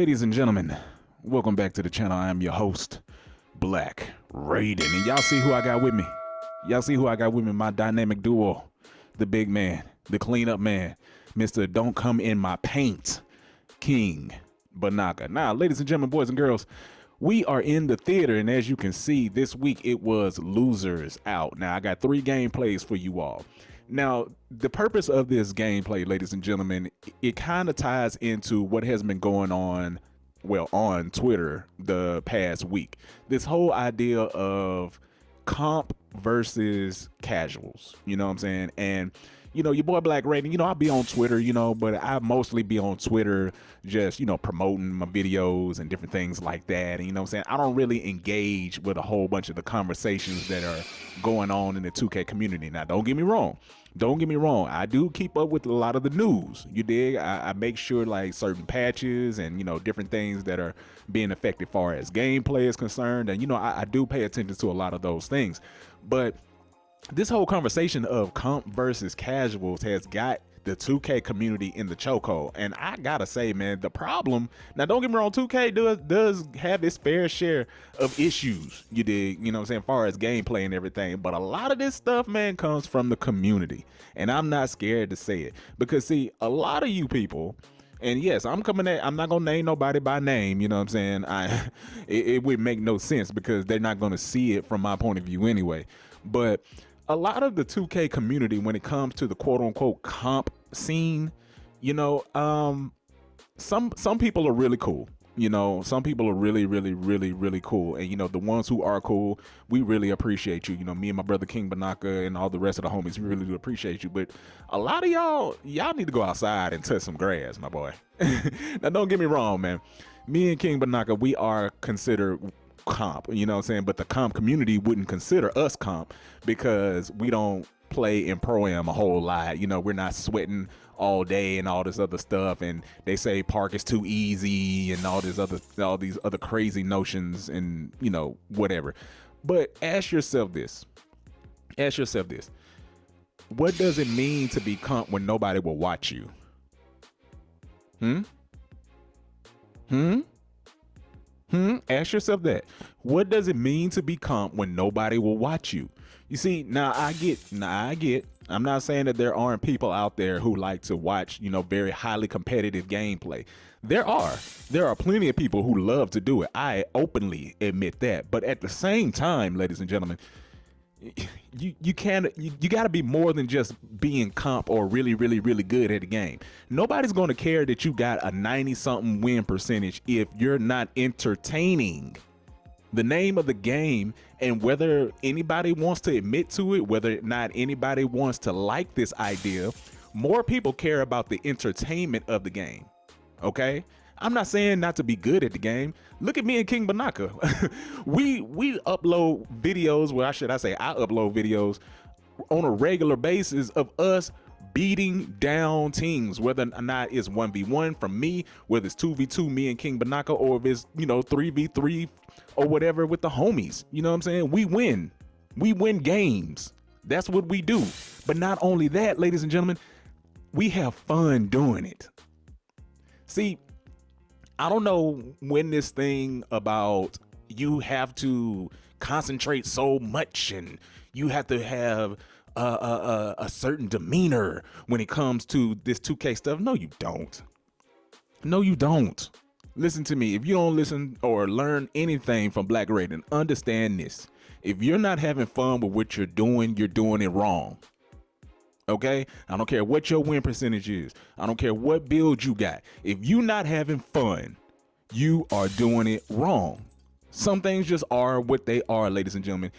Ladies and gentlemen, welcome back to the channel. I am your host, Black Raiden. And y'all see who I got with me? Y'all see who I got with me? My dynamic duo, the big man, the cleanup man, Mr. Don't Come in My Paint, King Banaka. Now, ladies and gentlemen, boys and girls, we are in the theater, and as you can see, this week it was Losers Out. Now, I got 3 gameplays for you all. Now, the purpose of this gameplay, ladies and gentlemen, it kind of ties into what has been going on, well, on Twitter the past week. This whole idea of comp versus casuals, you know what I'm saying? And you know, your boy Black Raiden, you know, I'll be on Twitter, you know, but I mostly be on Twitter just, you know, promoting my videos and different things like that. And you know what I'm saying? I don't really engage with a whole bunch of the conversations that are going on in the 2K community. Now, don't get me wrong. Don't get me wrong. I do keep up with a lot of the news. You dig? I make sure like certain patches and, you know, different things that are being affected as far as gameplay is concerned. And, you know, I do pay attention to a lot of those things. But this whole conversation of comp versus casuals has got the 2K community in the chokehold. And I gotta say, man, the problem, now don't get me wrong, 2K does have its fair share of issues, you dig, you know what I'm saying, as far as gameplay and everything. But a lot of this stuff, man, comes from the community. And I'm not scared to say it. Because see, a lot of you people, and yes, I'm not gonna name nobody by name, you know what I'm saying? It would make no sense because they're not gonna see it from my point of view anyway. But a lot of the 2K community, when it comes to the quote unquote comp scene, you know, some people are really cool. You know, some people are really cool. And, you know, the ones who are cool, we really appreciate you. You know, me and my brother King Banaka and all the rest of the homies, we really do appreciate you. But a lot of y'all need to go outside and touch some grass, my boy. Now, don't get me wrong, man. Me and King Banaka, we are considered comp, you know what I'm saying, but the comp community wouldn't consider us comp because we don't play in pro-am a whole lot. You know, we're not sweating all day and all this other stuff, and they say park is too easy and all these other crazy notions and, you know, whatever. But ask yourself this, what does it mean to be comp when nobody will watch you? Ask yourself that. What does it mean to be comp when nobody will watch you? You see, now I get. I'm not saying that there aren't people out there who like to watch, you know, very highly competitive gameplay. There are plenty of people who love to do it. I openly admit that. But at the same time, ladies and gentlemen, you got to be more than just being comp or really good at the game. Nobody's going to care that you got a 90-something win percentage if you're not entertaining. The name of the game, and whether anybody wants to admit to it, whether or not anybody wants to like this idea, more people care about the entertainment of the game. Okay? I'm not saying not to be good at the game. Look at me and King Banaka. we upload videos, well, I upload videos on a regular basis of us beating down teams, whether or not it's 1v1 from me, whether it's 2v2 me and King Banaka, or if it's, you know, 3v3 or whatever with the homies. You know what I'm saying? We win games. That's what we do. But not only that, ladies and gentlemen, we have fun doing it. See, I don't know when this thing about you have to concentrate so much and you have to have a certain demeanor when it comes to this 2K stuff. No, you don't. No, you don't. Listen to me. If you don't listen or learn anything from Black Raiden, understand this. If you're not having fun with what you're doing it wrong. Okay? I don't care what your win percentage is. I don't care what build you got. If you're not having fun, you are doing it wrong. Some things just are what they are, ladies and gentlemen.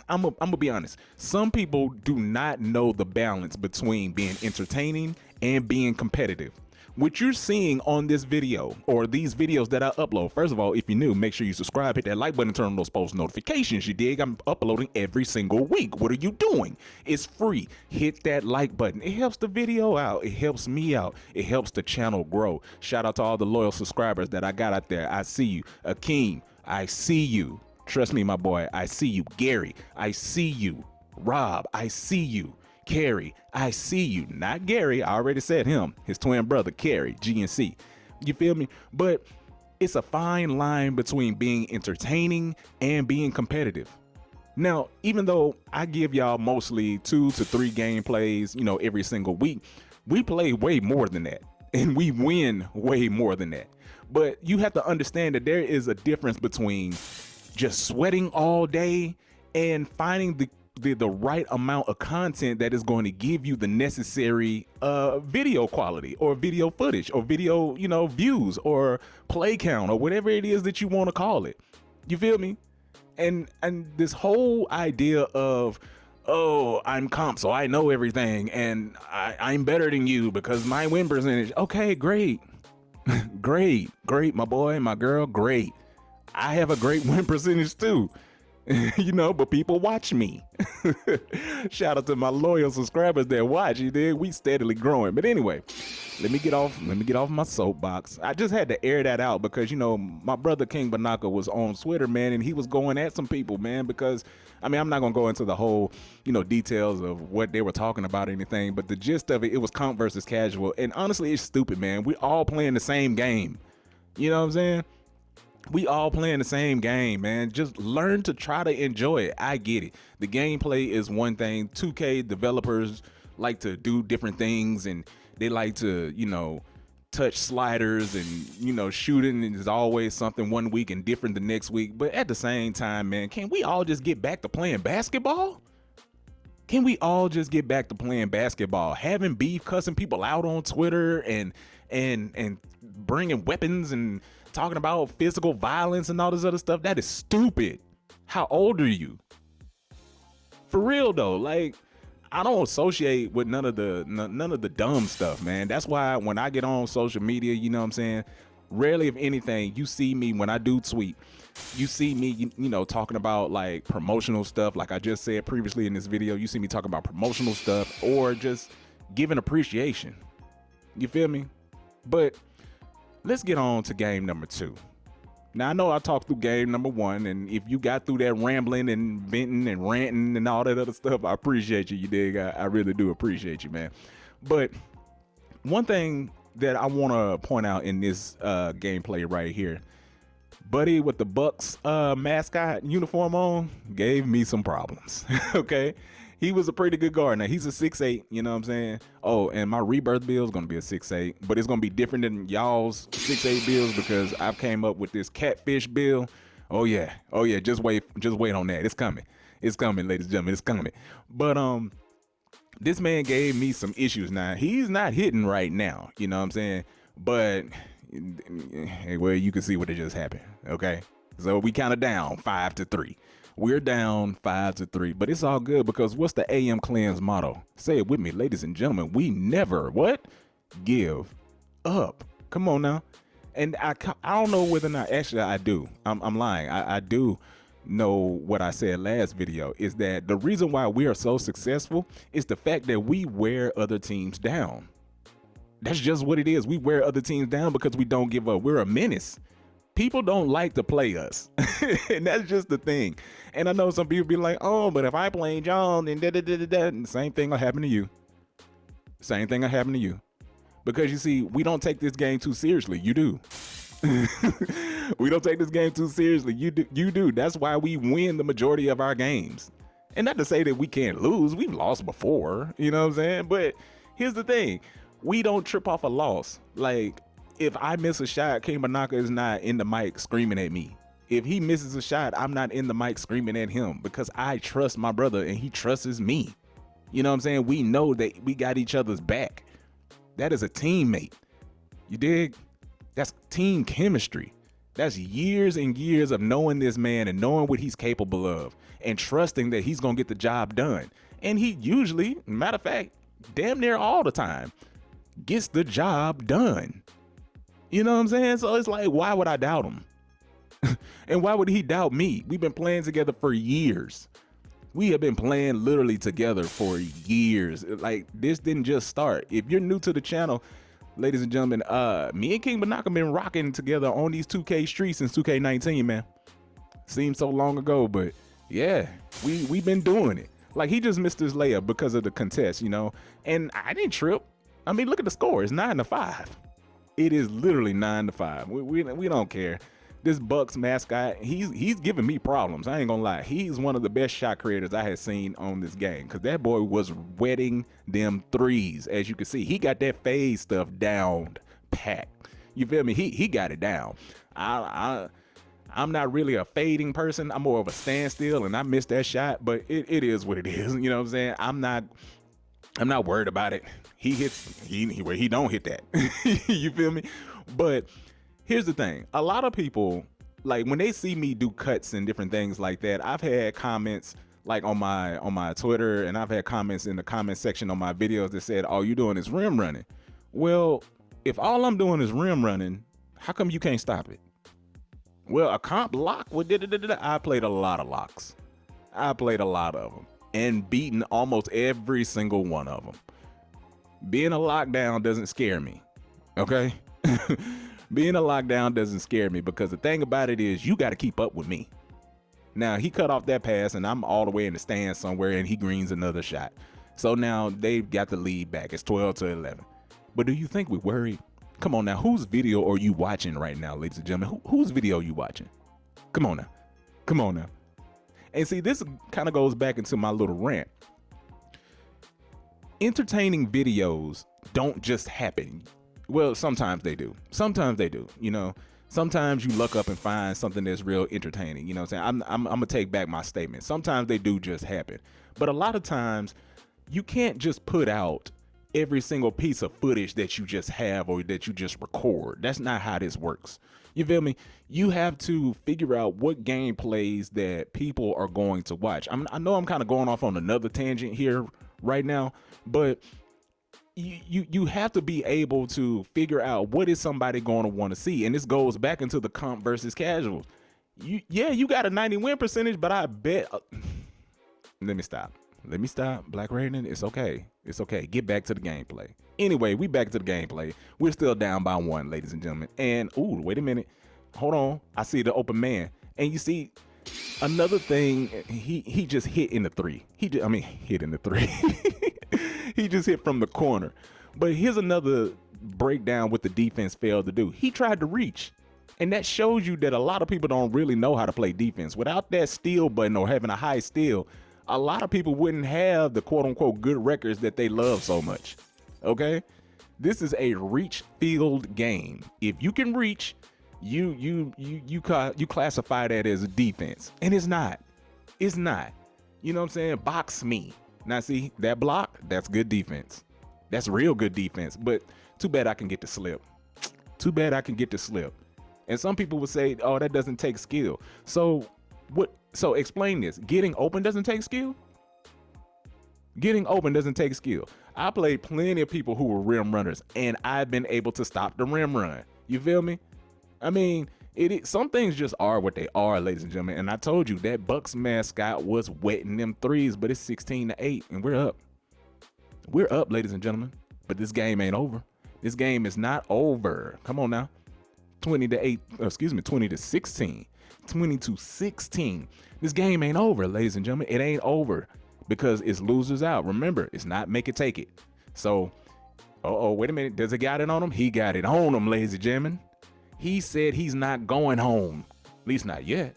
I'm gonna be honest. Some people do not know the balance between being entertaining and being competitive. What you're seeing on this video, or these videos that I upload, first of all, if you're new, make sure you subscribe, hit that like button, turn on those post notifications. You dig? I'm uploading every single week. What are you doing? It's free. Hit that like button. It helps the video out. It helps me out. It helps the channel grow. Shout out to all the loyal subscribers that I got out there. I see you. Akeem, I see you. Trust me, my boy, I see you. Gary, I see you. Rob, I see you. Carrie, I see you. Not Gary, I already said him. His twin brother, Carrie, GNC. You feel me? But it's a fine line between being entertaining and being competitive. Now, even though I give y'all mostly 2 to 3 gameplays, every single week, we play way more than that. And we win way more than that. But you have to understand that there is a difference between just sweating all day and finding the right amount of content that is going to give you the necessary video quality or video footage or video, views or play count or whatever it is that you want to call it. You feel me? And this whole idea of, oh, I'm comp, so I know everything and I'm better than you because my win percentage. Okay, great. great, my boy, my girl, great. I have a great win percentage too. But people watch me. Shout out to my loyal subscribers that watch. You did. We steadily growing. But anyway, let me get off my soapbox. I just had to air that out because my brother King Banaka was on Twitter, man, and he was going at some people, man, because I'm not gonna go into the whole details of what they were talking about or anything, but the gist of it was comp versus casual, and honestly, it's stupid, man. We all playing the same game. You know what I'm saying? We all playing the same game, man. Just learn to try to enjoy it. I get it. The gameplay is one thing. 2K developers like to do different things, and they like to, touch sliders, and, shooting is always something one week and different the next week. But at the same time, man, can we all just get back to playing basketball? Can we all just get back to playing basketball? Having beef, cussing people out on Twitter, and bringing weapons and talking about physical violence and all this other stuff, that is stupid. How old are you? For real though, like, I don't associate with none of the dumb stuff, man. That's why when I get on social media, you know what I'm saying, rarely if anything you see me when I do tweet, you see me talking about like promotional stuff, like I just said previously in this video. You see me talking about promotional stuff or just giving appreciation. You feel me? But let's get on to game number 2. Now, I know I talked through game number 1, and if you got through that rambling and venting and ranting and all that other stuff, I appreciate you. You dig? I really do appreciate you, man. But one thing that I want to point out in this gameplay right here, buddy with the Bucks mascot uniform on gave me some problems. Okay? He was a pretty good guard. Now, he's a 6'8", you know what I'm saying? Oh, and my rebirth build is going to be a 6'8", but it's going to be different than y'all's 6'8" builds because I've came up with this catfish build. Oh yeah, just wait on that. It's coming, ladies and gentlemen, it's coming. But this man gave me some issues. Now, he's not hitting right now, you know what I'm saying? But, well, you can see what just happened, okay? So we kind of down 5-3. We're down 5-3, but it's all good because what's the AM Clan's motto? Say it with me, ladies and gentlemen. We never, give up. Come on now. And I don't know whether or not, actually I do. I'm lying. I do know what I said last video is that the reason why we are so successful is the fact that we wear other teams down. That's just what it is. We wear other teams down because we don't give up. We're a menace. People don't like to play us. And that's just the thing. And I know some people be like, oh, but if I play John, then the same thing will happen to you. Same thing will happen to you. Because you see, we don't take this game too seriously. You do. We don't take this game too seriously. You do. That's why we win the majority of our games. And not to say that we can't lose. We've lost before. You know what I'm saying? But here's the thing. We don't trip off a loss. Like, if I miss a shot, King Banaka is not in the mic screaming at me. If he misses a shot, I'm not in the mic screaming at him because I trust my brother and he trusts me. You know what I'm saying? We know that we got each other's back. That is a teammate. You dig? That's team chemistry. That's years and years of knowing this man and knowing what he's capable of and trusting that he's going to get the job done. And he usually, matter of fact, damn near all the time, gets the job done. You know what I'm saying? So it's like, why would I doubt him? And why would he doubt me? We've been playing together for years. We have been playing literally together for years. Like, this didn't just start. If you're new to the channel, ladies and gentlemen, me and King Banaka been rocking together on these 2K streets since 2K19, man. Seems so long ago, but yeah, we've been doing it. Like, he just missed his layup because of the contest, you know? And I didn't trip. I mean, look at the score. It's 9-5. It is literally 9 to 5. We don't care. This Bucks mascot, he's giving me problems. I ain't gonna lie. He's one of the best shot creators I had seen on this game, because that boy was wetting them threes. As you can see, he got that fade stuff down pat. You feel me? He got it down. I'm not really a fading person. I'm more of a standstill, and I missed that shot, but it is what it is. You know what I'm saying? I'm not worried about it. He hits, he don't hit that. You feel me? But here's the thing. A lot of people, like, when they see me do cuts and different things like that, I've had comments like on my Twitter, and I've had comments in the comment section on my videos that said, all you doing is rim running. Well, if all I'm doing is rim running, how come you can't stop it? Well, a comp lock, I played a lot of locks. I played a lot of them and beaten almost every single one of them. Being a lockdown doesn't scare me, okay? Being a lockdown doesn't scare me, because the thing about it is you got to keep up with me. Now, he cut off that pass, and I'm all the way in the stands somewhere, and he greens another shot. So now they've got the lead back. It's 12 to 11. But do you think we're worried? Come on now, whose video are you watching right now, ladies and gentlemen? Whose video are you watching? Come on now. Come on now. And see, this kind of goes back into my little rant. Entertaining videos don't just happen. Well, sometimes they do. Sometimes they do. You know, sometimes you look up and find something that's real entertaining. You know what I'm saying? I'm gonna take back my statement. Sometimes they do just happen. But a lot of times you can't just put out every single piece of footage that you just have or that you just record. That's not how this works. You feel me? You have to figure out what gameplays that people are going to watch. I know I'm kind of going off on another tangent here right now, but you have to be able to figure out what is somebody going to want to see. And this goes back into the comp versus casuals. You got a 90 win percentage, but I bet let me stop. Black Raiden, it's okay. It's okay. Get back to the gameplay. Anyway, we back to the gameplay. We're still down by 1, ladies and gentlemen. And ooh, wait a minute. Hold on. I see the open man. And you see another thing, he just hit in the 3. Hit in the 3. He just hit from the corner. But here's another breakdown what the defense failed to do. He tried to reach. And that shows you that a lot of people don't really know how to play defense. Without that steal button or having a high steal, a lot of people wouldn't have the quote unquote good records that they love so much. Okay? This is a reach field game. If you can reach, you classify that as a defense. And it's not. It's not. You know what I'm saying? Box me. Now see, that block, that's good defense. That's real good defense. But too bad I can get the slip. Too bad I can get the slip. And some people would say, oh, that doesn't take skill. So what? So explain this. Getting open doesn't take skill? Getting open doesn't take skill. I played plenty of people who were rim runners, and I've been able to stop the rim run. You feel me? I mean, some things just are what they are, ladies and gentlemen. And I told you that Bucks mascot was wetting them threes, but it's 16-8, and we're up. We're up, ladies and gentlemen. But this game ain't over. This game is not over. Come on now. 20-8, 20-16. 20-16. This game ain't over, ladies and gentlemen. It ain't over because it's losers out. Remember, it's not make it, take it. So, wait a minute. Does it got it on him? He got it on him, ladies and gentlemen. He said he's not going home. At least not yet.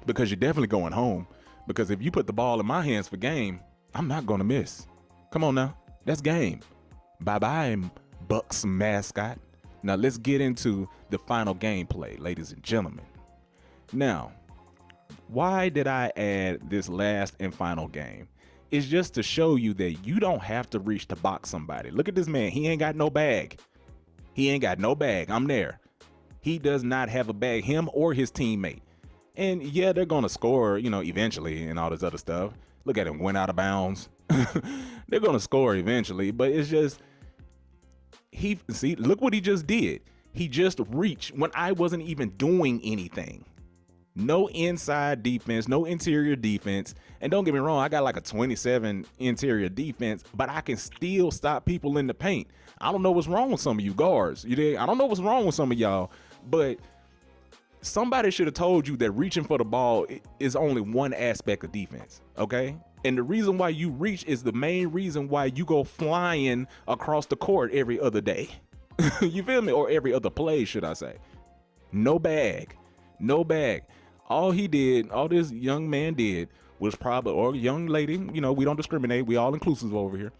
Because you're definitely going home. Because if you put the ball in my hands for game, I'm not going to miss. Come on now. That's game. Bye-bye, Bucks mascot. Now, let's get into the final gameplay, ladies and gentlemen. Now, why did I add this last and final game? It's just to show you that you don't have to reach to box somebody. Look at this man. He ain't got no bag. He ain't got no bag. I'm there. He does not have a bag, him or his teammate. And yeah, they're going to score, eventually and all this other stuff. Look at him, went out of bounds. They're going to score eventually, but it's just, look what he just did. He just reached when I wasn't even doing anything. No inside defense, no interior defense. And don't get me wrong, I got like a 27 interior defense, but I can still stop people in the paint. I don't know what's wrong with some of you guards. I don't know what's wrong with some of y'all, but somebody should have told you that reaching for the ball is only one aspect of defense, okay? And the reason why you reach is the main reason why you go flying across the court every other day. You feel me? Or every other play, should I say. No bag. No bag. All he did, all this young man did was probably, or young lady, you know, we don't discriminate. We all inclusive over here.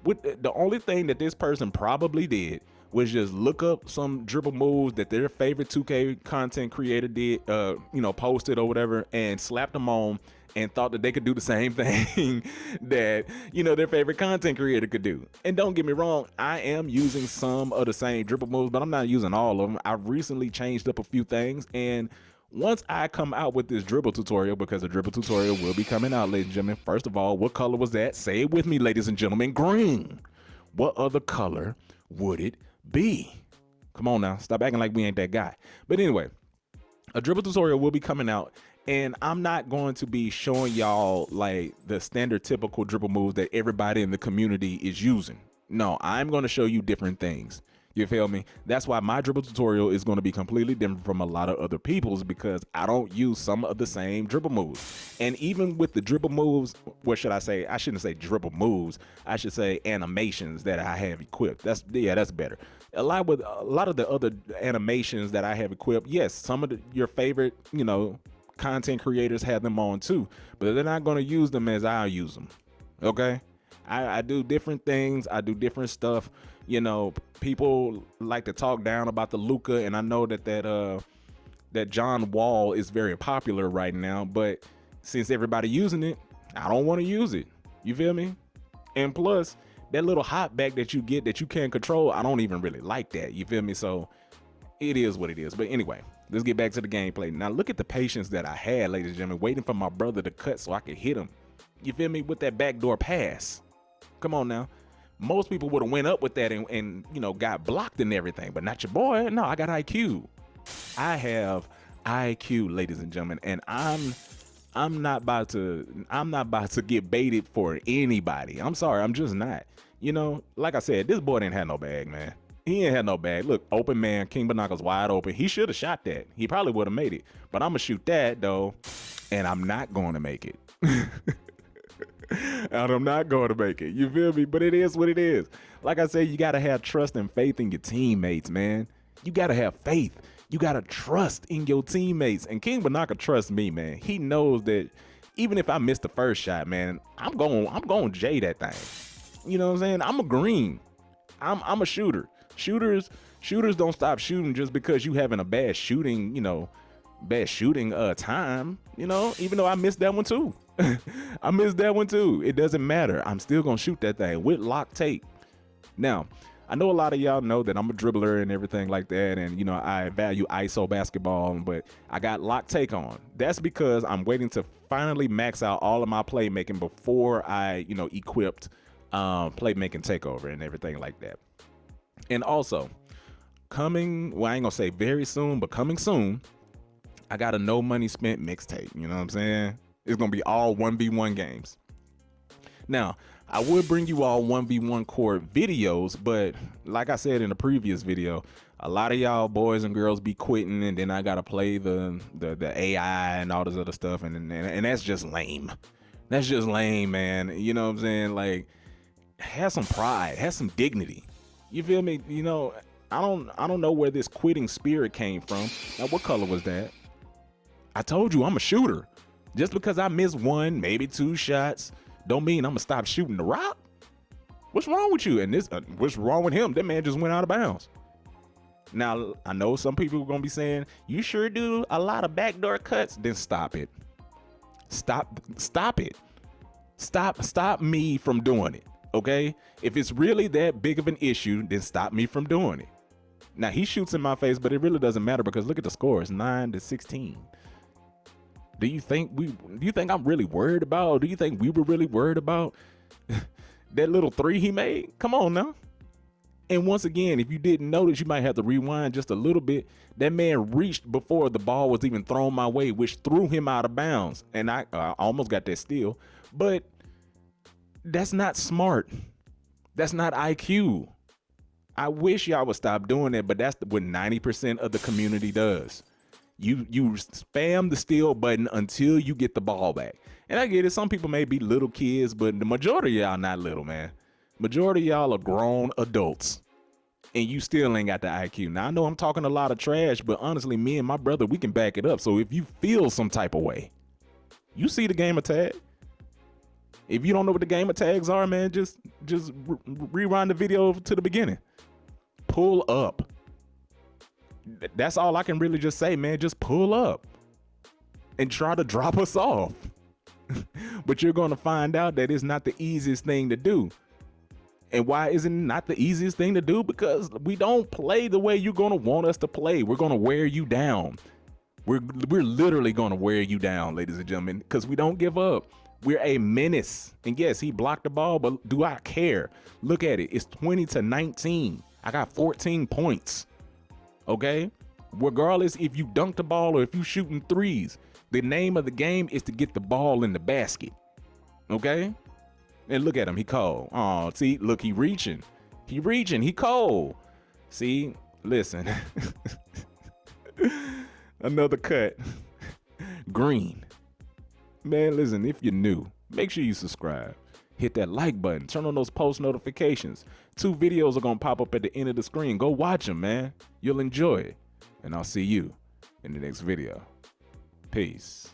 With the only thing that this person probably did was just look up some dribble moves that their favorite 2K content creator did, you know, posted or whatever, and slapped them on and thought that they could do the same thing that, you know, their favorite content creator could do. And don't get me wrong, I am using some of the same dribble moves, but I'm not using all of them. I've recently changed up a few things, and once I come out with this dribble tutorial, because a dribble tutorial will be coming out, ladies and gentlemen. First of all, what color was that? Say it with me, ladies and gentlemen. Green. What other color would it be? Come on now, stop acting like we ain't that guy. But anyway, a dribble tutorial will be coming out, and I'm not going to be showing y'all like the standard typical dribble moves that everybody in the community is using. No, I'm going to show you different things. You feel me? That's why my dribble tutorial is going to be completely different from a lot of other people's, because I don't use some of the same dribble moves. And even with the dribble moves, what should I say? I shouldn't say dribble moves. I should say animations that I have equipped. That's better. A lot of the other animations that I have equipped, yes, some of your favorite, you know, content creators have them on too, but they're not going to use them as I use them. Okay? I do different things. I do different stuff. You know, people like to talk down about the Luka, and I know that John Wall is very popular right now, but since everybody using it, I don't want to use it. You feel me? And plus, that little hop back that you get that you can't control, I don't even really like that. You feel me? So it is what it is. But anyway, let's get back to the gameplay. Now look at the patience that I had, ladies and gentlemen, waiting for my brother to cut so I could hit him. You feel me? With that backdoor pass. Come on now. Most people would have went up with that and you know, got blocked and everything, but not your boy. No, I got IQ. I have IQ, ladies and gentlemen, and I'm not about to get baited for anybody. I'm sorry, I'm just not. You know, like I said, this boy didn't have no bag, man. He ain't had no bag. Look, open man, King Banaka's wide open. He should have shot that. He probably would have made it. But I'm gonna shoot that though, and I'm not going to make it. And I'm not going to make it. You feel me? But it is what it is. Like I said, you got to have trust and faith in your teammates, man. You got to have faith. You got to trust in your teammates. And King Banaka trusts me, man. He knows that even if I miss the first shot, man, I'm going J that thing. You know what I'm saying? I'm a green. I'm a shooter. Shooters don't stop shooting just because you having a bad shooting, time, you know, even though I missed that one too. I missed that one too. It doesn't matter. I'm still gonna shoot that thing with lock tape. Now, I know a lot of y'all know that I'm a dribbler and everything like that, and you know, I value ISO basketball, but I got lock take on. That's because I'm waiting to finally max out all of my playmaking before I, you know, equipped playmaking takeover and everything like that. And also, coming, well, I ain't gonna say very soon, but coming soon, I got a no money spent mixtape. You know what I'm saying? It's gonna be all 1v1 games. Now, I would bring you all 1v1 court videos, but like I said in the previous video, a lot of y'all boys and girls be quitting, and then I gotta play the AI and all this other stuff, and that's just lame. That's just lame, man. You know what I'm saying? Like, have some pride, have some dignity. You feel me? You know, I don't know where this quitting spirit came from. Now, what color was that? I told you I'm a shooter. Just because I miss one, maybe two shots, don't mean I'm gonna stop shooting the rock. What's wrong with you? And this, what's wrong with him? That man just went out of bounds. Now, I know some people are gonna be saying, you sure do a lot of backdoor cuts. Then stop it. Stop it. Stop me from doing it. Okay? If it's really that big of an issue, then stop me from doing it. Now, he shoots in my face, but it really doesn't matter because look at the score. It's 9-16. Do you think I'm really worried about? Do you think we were really worried about that little three he made? Come on now. And once again, if you didn't notice, you might have to rewind just a little bit. That man reached before the ball was even thrown my way, which threw him out of bounds. And I almost got that steal, but that's not smart. That's not IQ. I wish y'all would stop doing that, but that's what 90% of the community does. You spam the steal button until you get the ball back. And I get it. Some people may be little kids, but the majority of y'all not little, man. Majority of y'all are grown adults. and you still ain't got the IQ. Now I know I'm talking a lot of trash, but honestly, me and my brother, we can back it up. So if you feel some type of way, you see the game of tag. If you don't know what the game of tags are, man, just rewind the video to the beginning. Pull up. That's all I can really just say, man. Just pull up and try to drop us off. But you're going to find out that it's not the easiest thing to do. And why isn't it not the easiest thing to do? Because we don't play the way you're going to want us to play. We're going to wear you down. We're literally going to wear you down, ladies and gentlemen, because we don't give up. We're a menace. And yes, he blocked the ball, but do I care? Look at it. It's 20-19. I got 14 points. Okay? Regardless if you dunk the ball or if you shooting threes, the name of the game is to get the ball in the basket. Okay? And look at him. He cold. Oh, see, look, he reaching. He cold. See, listen. Another cut. Green. Man, listen, if you're new, make sure you subscribe. Hit that like button. Turn on those post notifications. 2 videos are going to pop up at the end of the screen. Go watch them, man. You'll enjoy it. And I'll see you in the next video. Peace.